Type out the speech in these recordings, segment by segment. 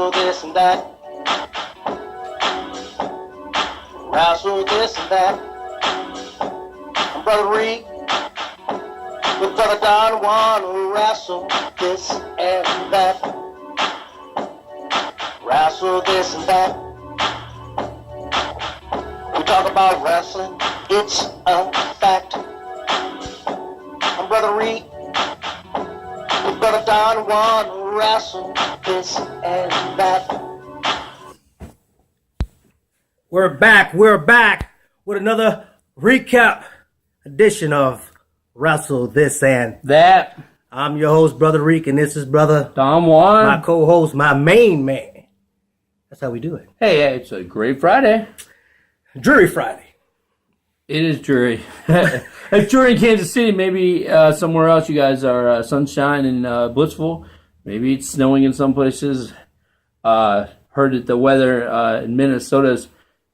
Wrestle this and that. Wrestle this and that. I'm Brother Reed with Brother Don wanna wrestle this and that. Wrestle this and that. We talk about wrestling, it's a fact. I'm Brother Reed with Brother Don wanna wrestle this and that. We're back with another recap edition of Wrestle This and That. I'm your host, Brother Reek, and this is Brother Don Juan. my co-host, my main man. That's how we do it. Hey, it's a great Friday. Jury Friday. It is jury. It's jury in Kansas City. Maybe somewhere else you guys are sunshine and blissful. Maybe it's snowing in some places. Heard that the weather in Minnesota's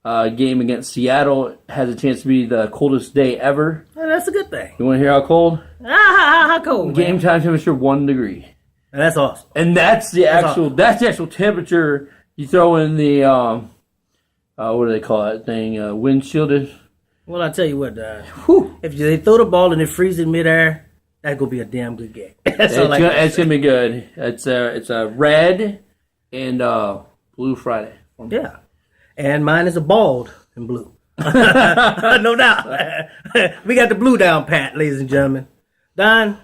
game against Seattle has a chance to be the coldest day ever. Well, that's a good thing. You want to hear how cold? How cold? Game man? time temperature 1 degree. And that's awesome. And that's the actual temperature you throw in the what do they call that thing? Windshielded. Well, I tell you what, if they throw the ball and it freezes in midair, that's gonna be a damn good game. It's gonna be good. It's a red and blue Friday. Yeah, and mine is a bald and blue. No doubt. We got the blue down pat, ladies and gentlemen. Don,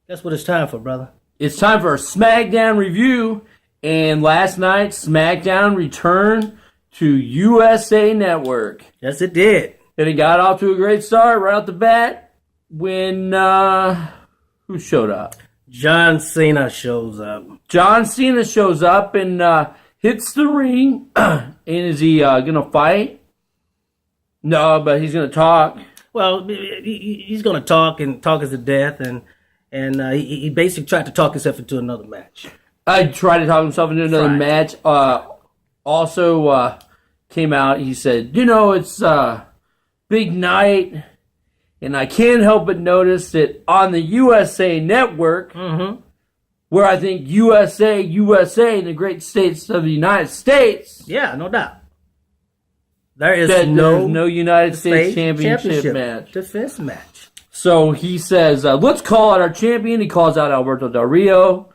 that's what it's time for, brother. It's time for a Smackdown review. And last night, Smackdown returned to USA Network. Yes, it did. And it got off to a great start right out the bat when who showed up? John Cena shows up. John Cena shows up and hits the ring. And is he gonna fight? No, but he's gonna talk. Well, he's going to talk as to death, and he basically tried to talk himself into another match. I tried to talk himself into another match. Also came out, he said, it's a big night, and I can't help but notice that on the USA Network, where I think USA, in the great states of the United States. Yeah, no doubt. There's no United States Championship match. Defense match. So he says, let's call out our champion. He calls out Alberto Del Rio,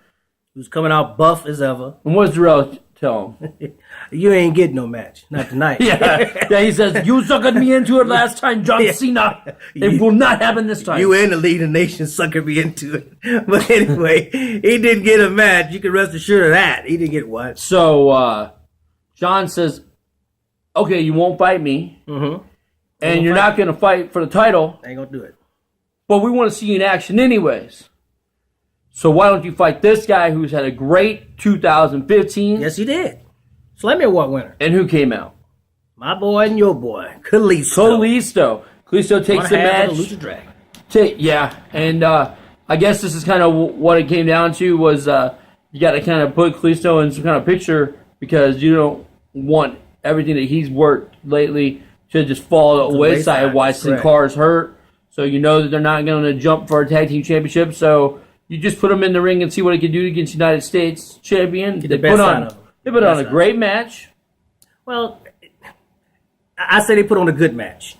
who's coming out buff as ever. And what does Del Rio tell him? You ain't getting no match. Not tonight. yeah, he says, you suckered me into it last time, John Cena. It will not happen this time. You and the League of Nations suckered me into it. But anyway, he didn't get a match. You can rest assured of that. He didn't get one. So John says, okay, you won't fight me. And you're not going to fight for the title. I ain't going to do it. But we want to see you in action anyways. So why don't you fight this guy who's had a great 2015? Yes, he did. Slammy Award winner. And who came out? My boy and your boy, Kalisto. Kalisto takes the match. Lucha Dragon. Yeah, and I guess this is kind of what it came down to was you got to kind of put Kalisto in some kind of picture because you don't want everything that he's worked lately to just fall to the wayside while Sin Cara's hurt. So you know that they're not going to jump for a tag team championship. So you just put him in the ring and see what he can do against United States champion. They put on a great match. Well, I say they put on a good match.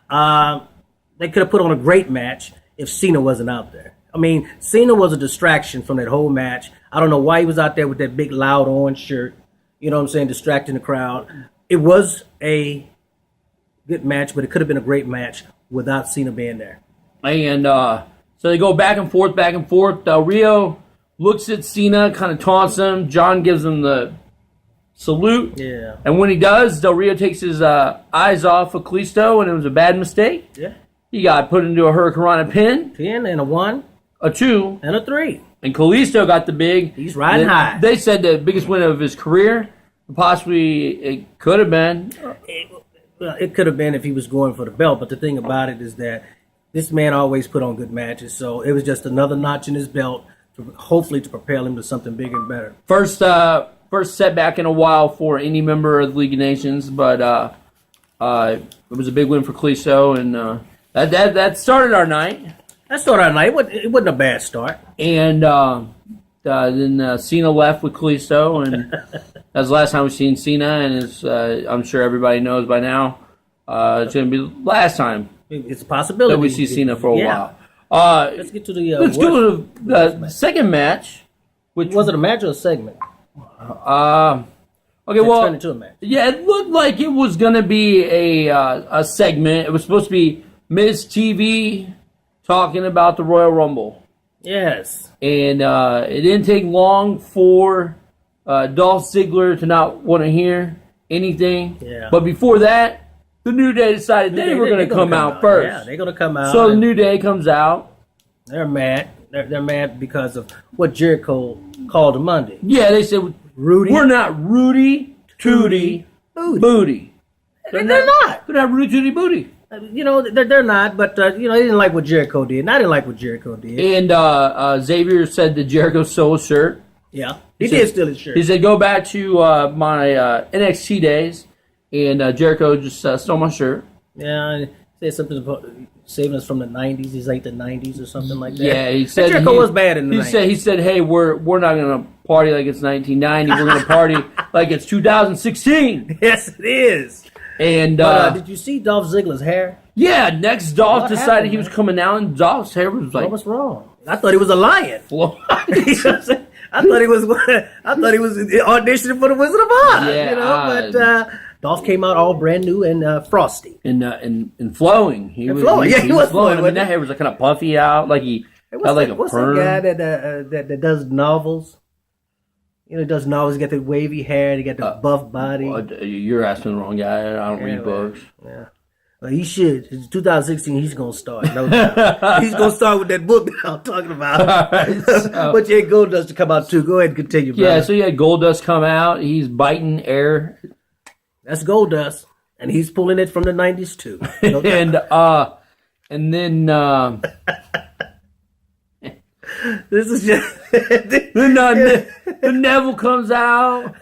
They could have put on a great match if Cena wasn't out there. I mean, Cena was a distraction from that whole match. I don't know why he was out there with that big, loud orange shirt. You know what I'm saying? Distracting the crowd. It was a good match, but it could have been a great match without Cena being there. And so they go back and forth. Del Rio looks at Cena, kind of taunts him. John gives him the salute. Yeah. And when he does, Del Rio takes his eyes off of Kalisto, and it was a bad mistake. Yeah. He got put into a Hurricanrana pin. Pin and a 1. A 2. And a 3. And Kalisto got the big. He's riding high. They said the biggest win of his career. Possibly it could have been. It could have been if he was going for the belt, but the thing about it is that this man always put on good matches, so it was just another notch in his belt, hopefully to propel him to something bigger and better. First setback in a while for any member of the League of Nations, but it was a big win for Kalisto, and that started our night. That started our night. It wasn't a bad start. And then Cena left with Kalisto, and that's the last time we've seen Cena. And I'm sure everybody knows by now, it's going to be the last time It's a possibility that we see Cena for a while. Let's get to the. Let's go to the second match. Which was it a match or a segment? Okay, well, turned into a match. Yeah, it looked like it was going to be a segment. It was supposed to be Miz TV talking about the Royal Rumble. Yes. And it didn't take long for Dolph Ziggler to not want to hear anything. Yeah. But before that, the New Day decided they were going to come out first. Yeah, they're going to come out. So the New Day comes out. They're mad. They're mad because of what Jericho called a Monday. Yeah, they said, Rudy. We're not Rudy Tooty Booty. They're not. They're not Rudy Tooty Booty. They're not, but they didn't like what Jericho did. And I didn't like what Jericho did. And Xavier said that Jericho stole his shirt. Yeah, he did steal his shirt. He said, go back to my NXT days, and Jericho just stole my shirt. Yeah, he said something about saving us from the 90s. He's like the 90s or something like that. Yeah, he said Jericho was bad in the 90s. He said, hey, we're not going to party like it's 1990. We're going to party like it's 2016. Yes, it is. And did you see Dolph Ziggler's hair? Yeah, next Dolph What decided happened, he was man? coming out, and Dolph's hair was like, What was wrong? I thought he was a lion. I I thought he was auditioning for the Wizard of Oz. Yeah, but Dolph came out all brand new and frosty. and flowing. He was flowing. Yeah, he was flowing, I mean, that hair was like kind of puffy out, like he had like a what's perm. that guy that does novels? He does novels. He got the wavy hair. And he got the buff body. You're asking the wrong guy. I don't read books. Yeah. Well, he should. It's 2016. He's gonna start. No doubt. He's gonna start with that book that I'm talking about. Right, so- But you had Goldust to come out too. Go ahead and continue, brother. Yeah, so you had Goldust come out. He's biting air, That's Goldust, and he's pulling it from the 90s too. No doubt. and then This is just the Neville comes out.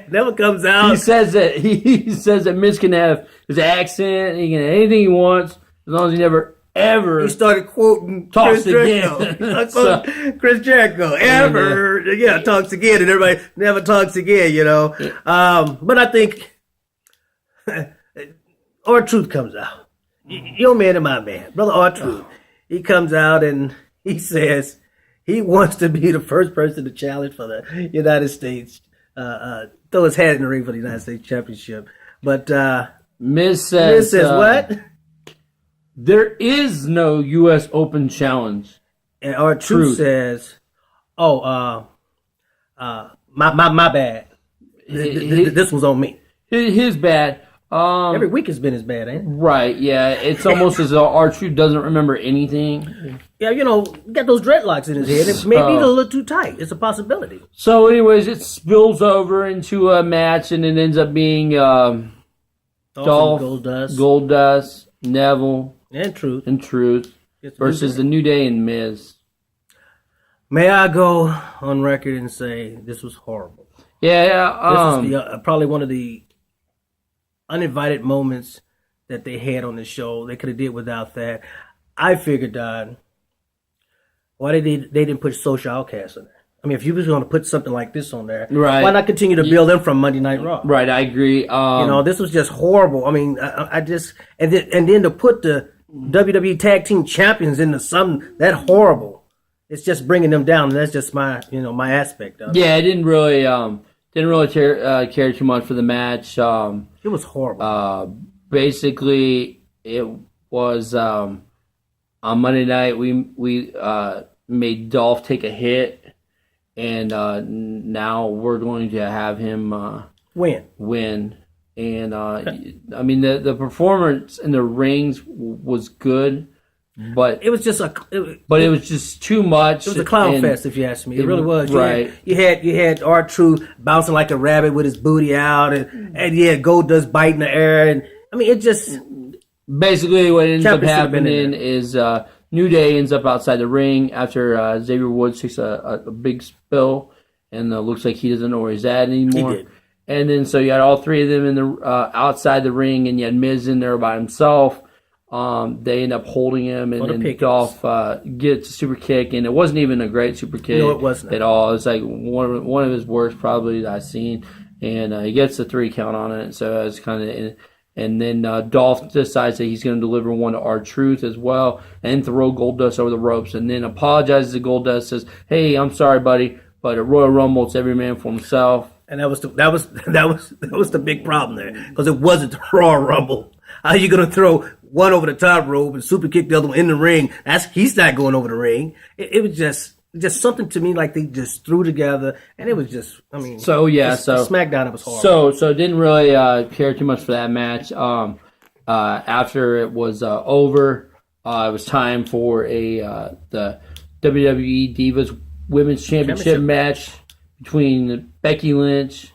never comes out. He says that Miz can have his accent. He can have anything he wants as long as he never ever. He started quoting Talks Chris Jericho. again. Chris Jericho talks again, and everybody never talks again. But I think R-Truth comes out. Your man and my man, brother R-Truth. He comes out and he says he wants to be the first person to challenge for the United States, throw his hat in the ring for the United States Championship. But Miz says what? There is no U.S. Open challenge. And R-Truth says, "Oh, my bad. This was on me. His bad. Every week has been his bad, ain't it? Right, yeah. It's almost as though R-Truth doesn't remember anything. Yeah, he got those dreadlocks in his head. It may be a little too tight. It's a possibility. So, anyways, it spills over into a match, and it ends up being Dolph, Goldust, Neville, and Truth versus the New Day and Miz. May I go on record and say this was horrible? Yeah. This is probably one of the uninvited moments that they had on the show. They could have did without that. I figured, Don, why they didn't put Social Outcasts on there? I mean, if you was going to put something like this on there, right, why not continue to build them from Monday Night Raw? Right, I agree. This was just horrible. I mean, I just and then to put the WWE Tag Team Champions into something that horrible, it's just bringing them down. And that's just my my aspect of it. Yeah, I didn't really care too much for the match. It was horrible. Basically, it was on Monday night. We made Dolph take a hit, and now we're going to have him win. And I mean, the performance in the rings was good, but it was just it was just too much. It was a clown fest, if you ask me. It really was. Right. You had R-Truth bouncing like a rabbit with his booty out, and you had Goldust biting the air, and I mean, it just basically what ends up happening is New Day ends up outside the ring after Xavier Woods takes a big spill, and looks like he doesn't know where he's at anymore. He did. And then so you had all three of them in the outside the ring, and you had Miz in there by himself. They end up holding him, and then pickets. Dolph gets a super kick, and it wasn't even a great super kick. No, it wasn't at all. It was like one of his worst probably that I've seen, and he gets the 3 count on it. So it's kind of, and then Dolph decides that he's going to deliver one to R-Truth as well, and throw Goldust over the ropes, and then apologizes to Goldust, says, "Hey, I'm sorry, buddy, but at Royal Rumble, it's every man for himself." And that was the big problem there, because it wasn't the Royal Rumble. How are you going to throw one over the top rope and super kick the other one in the ring? He's not going over the ring. It was just something to me like they just threw together, and it was just, I mean. So yeah, so SmackDown, it was horrible. So didn't really care too much for that match. After it was over, it was time for the WWE Divas Women's Championship match between Becky Lynch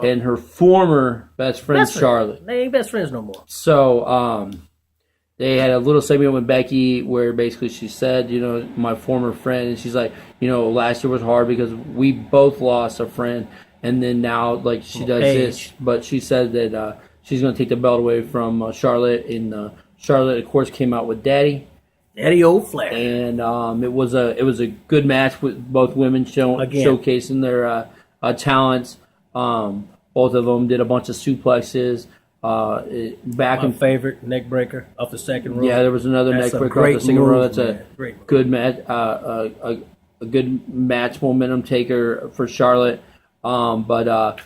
and her former best friend Charlotte. They ain't best friends no more. So they had a little segment with Becky where basically she said, my former friend, and she's like, last year was hard because we both lost a friend, and then now like she does this, but she said that she's going to take the belt away from Charlotte, and Charlotte of course came out with Daddy old Flair, and it was a good match with both women showcasing their talents. Both of them did a bunch of suplexes. My favorite neck breaker off the second row. Yeah, there was another neck breaker off the second row. That's a good match, a good match momentum taker for Charlotte. But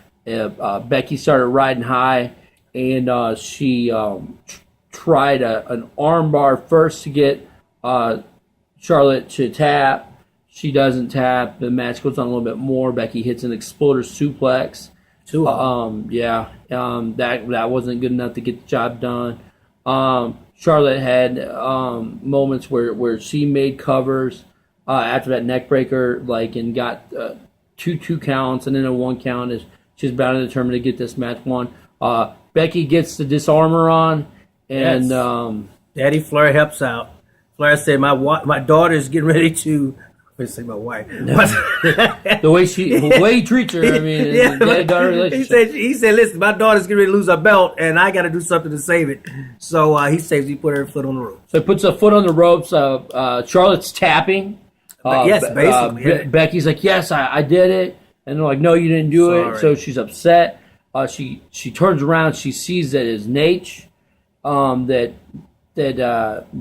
Becky started riding high, and she tried an armbar first to get Charlotte to tap. She doesn't tap. The match goes on a little bit more. Becky hits an exploder suplex. That wasn't good enough to get the job done. Charlotte had moments where she made covers after that neck breaker, and got two counts and then a 1 count. She's bound and determined to get this match won. Becky gets the disarmor on, and Daddy Flair helps out. Flair said, "My daughter's getting ready to." I say my wife. The way he treats her, I mean, daughter relationship. He said, "Listen, my daughter's getting ready to lose her belt, and I got to do something to save it." So he put her foot on the ropes. So he puts a foot on the ropes. Charlotte's tapping. Basically. Becky's like, "Yes, I did it," and they're like, "No, you didn't do it." So she's upset. She turns around. She sees that it's Nate that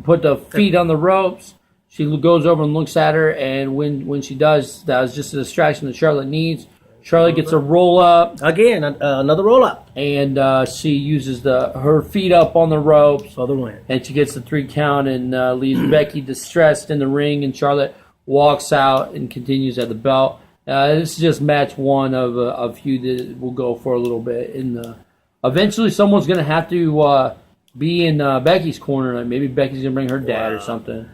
put the feet on the ropes. She goes over and looks at her, and when she does, that was just a distraction that Charlotte needs. Charlotte gets a roll up again, another roll up, and she uses her feet up on the ropes for the win, and she gets the 3 count and leaves Becky distressed in the ring, and Charlotte walks out and continues at the belt. This is just match 1 of a few that will go for a little bit. Eventually, someone's going to have to be in Becky's corner. Like maybe Becky's going to bring her dad or something.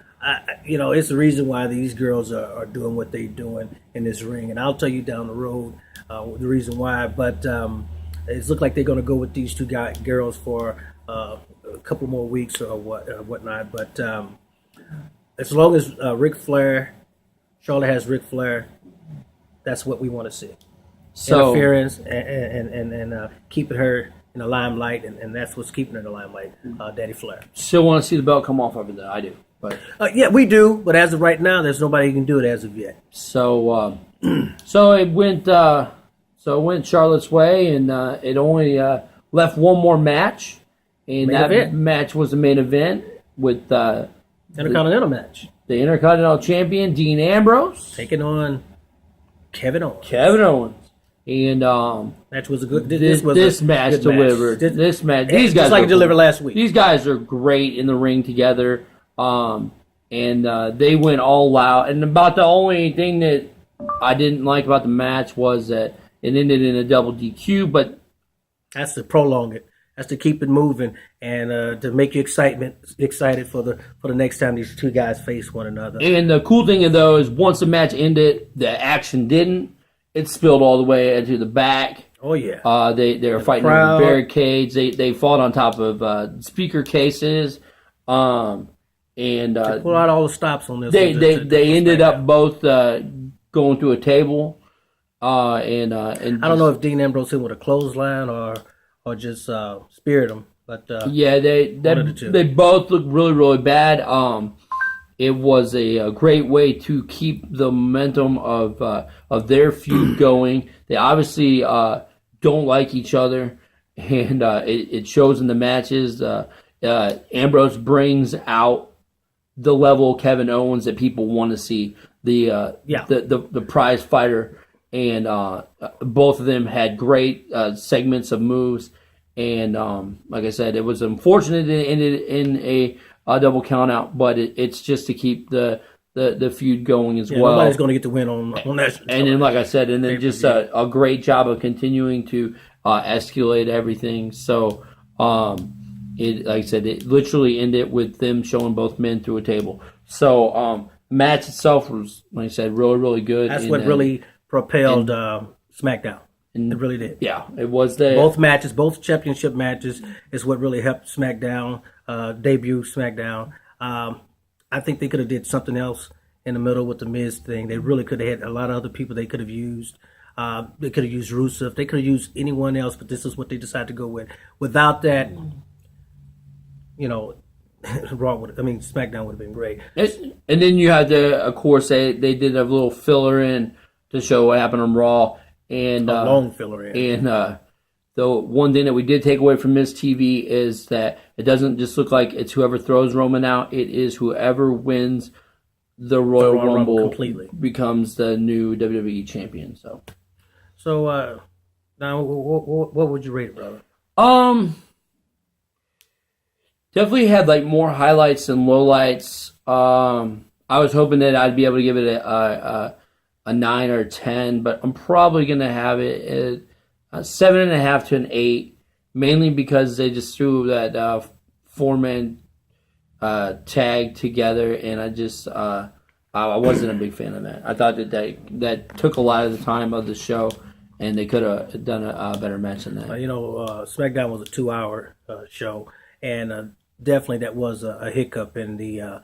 It's the reason why these girls are doing what they're doing in this ring, and I'll tell you down the road the reason why. But it looks like they're going to go with these 2 girls for a couple more weeks or whatnot. But as long as Charlotte has Ric Flair, that's what we want to see. So, interference and keeping her in the limelight, and that's what's keeping her in the limelight. Daddy Flair. Still want to see the belt come off of it, though. I do. But yeah, we do. But as of right now, there's nobody who can do it as of yet. So it went Charlotte's way, and it only left one more match, and match was the main event with Intercontinental match. The Intercontinental Champion Dean Ambrose taking on Kevin Owens. And match was a good. This match delivered. This match. These guys just like it delivered last week. These guys are great in the ring together. And they went all out. And about the only thing that I didn't like about the match was that it ended in a double DQ. But that's to prolong it. That's to keep it moving and to make you excited for the next time these 2 guys face one another. And the cool thing though is once the match ended, the action didn't. It spilled all the way into the back. Oh yeah. They were fighting over barricades. They fought on top of speaker cases. And they pull out all the stops on this. They ended up both going through a table. And I don't know if Dean Ambrose hit with a clothesline or just speared him. But yeah, they both look really, really bad. It was a great way to keep the momentum of their feud going. They obviously don't like each other, and it shows in the matches. Ambrose brings out the level of Kevin Owens that people want to see. The prize fighter, and both of them had great segments of moves. And like I said, it was unfortunate it ended in a double count out, but it's just to keep the feud going as well. Nobody's going to get the win on that. And then, like I said, and then just a great job of continuing to escalate everything. So, like I said, it literally ended with them showing both men through a table. So, the match itself was, like I said, really, really good. That's what really propelled SmackDown. It really did. Yeah, it was both matches, both championship matches, is what really helped SmackDown debut SmackDown. I think they could have did something else in the middle with the Miz thing. They really could have had a lot of other people they could have used. They could have used Rusev. They could have used anyone else, but this is what they decided to go with. Without that, SmackDown would have been great. And then you had of course, they did a little filler in to show what happened on Raw. And a long filler in. And the one thing that we did take away from Miz TV is that it doesn't just look like it's whoever throws Roman out. It is whoever wins the Royal Rumble completely becomes the new WWE champion. So now what would you rate it, brother? Definitely had like more highlights than lowlights. I was hoping that I'd be able to give it a 9 or a 10, but I'm probably going to have it at a 7.5 to an 8, mainly because they just threw that 4-man tag together, and I wasn't a big fan of that. I thought that took a lot of the time of the show, and they could have done a better match than that. SmackDown was a 2-hour show, and definitely that was a hiccup in the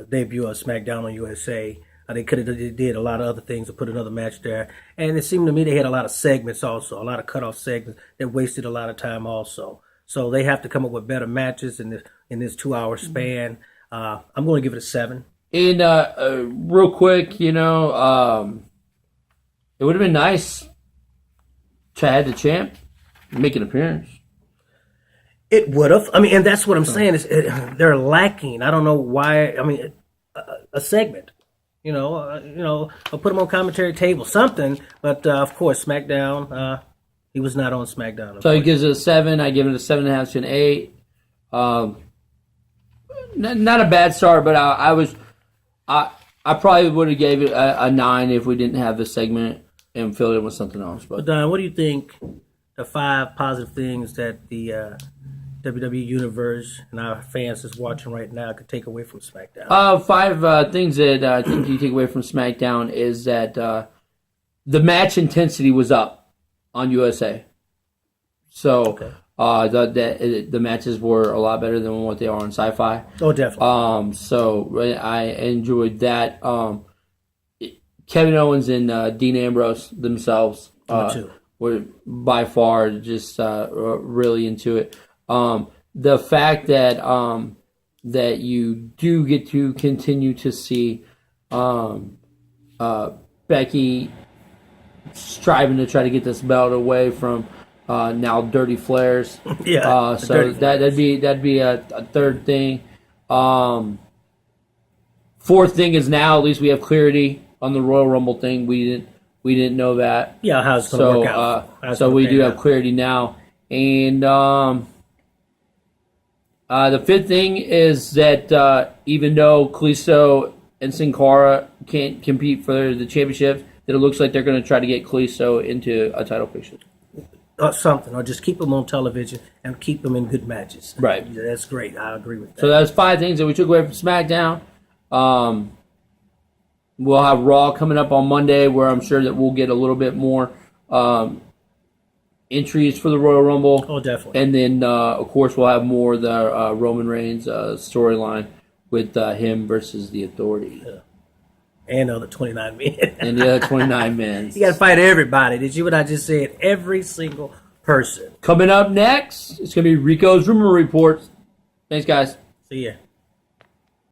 debut of SmackDown on USA. They could have did a lot of other things to put another match there. And it seemed to me they had a lot of segments also, a lot of cutoff segments that wasted a lot of time also. So they have to come up with better matches in this 2-hour span. I'm going to give it a 7. And real quick, it would have been nice to have the champ make an appearance. It would have. And that's what I'm saying. They're lacking. I don't know why. A segment. I'll put him on commentary table, something. But of course, SmackDown, he was not on SmackDown. So he gives it a 7. I give it a 7.5 to an 8. Not a bad start, but I probably would have gave it a 9 if we didn't have this segment and filled it with something else. But Don, what do you think? The 5 positive things that the WWE Universe and our fans that's watching right now could take away from SmackDown? 5 things that I think you take away from SmackDown is that the match intensity was up on USA. So the matches were a lot better than what they are on Sci-Fi. Oh, definitely. So I enjoyed that. Kevin Owens and Dean Ambrose themselves were by far just really into it. The fact that that you do get to continue to see Becky striving to try to get this belt away from now Dirty Flares. Yeah. So that'd be a third thing. Fourth thing is now at least we have clarity on the Royal Rumble thing. We didn't know that. Yeah, how it's going to work out. So we do have clarity now. And the fifth thing is that even though Kalisto and Sin Cara can't compete for the championship, that it looks like they're going to try to get Kalisto into a title picture. Something, or just keep them on television and keep them in good matches. Right. Yeah, that's great. I agree with that. So that's 5 things that we took away from SmackDown. We'll have Raw coming up on Monday, where I'm sure that we'll get a little bit more entries for the Royal Rumble. Oh, definitely. And then, of course, we'll have more of the Roman Reigns storyline with him versus the Authority. Yeah. And the other 29 men. And the other 29 men. You got to fight everybody. Did you what I just said? Every single person. Coming up next, it's going to be Rico's Rumor Report. Thanks, guys. See ya.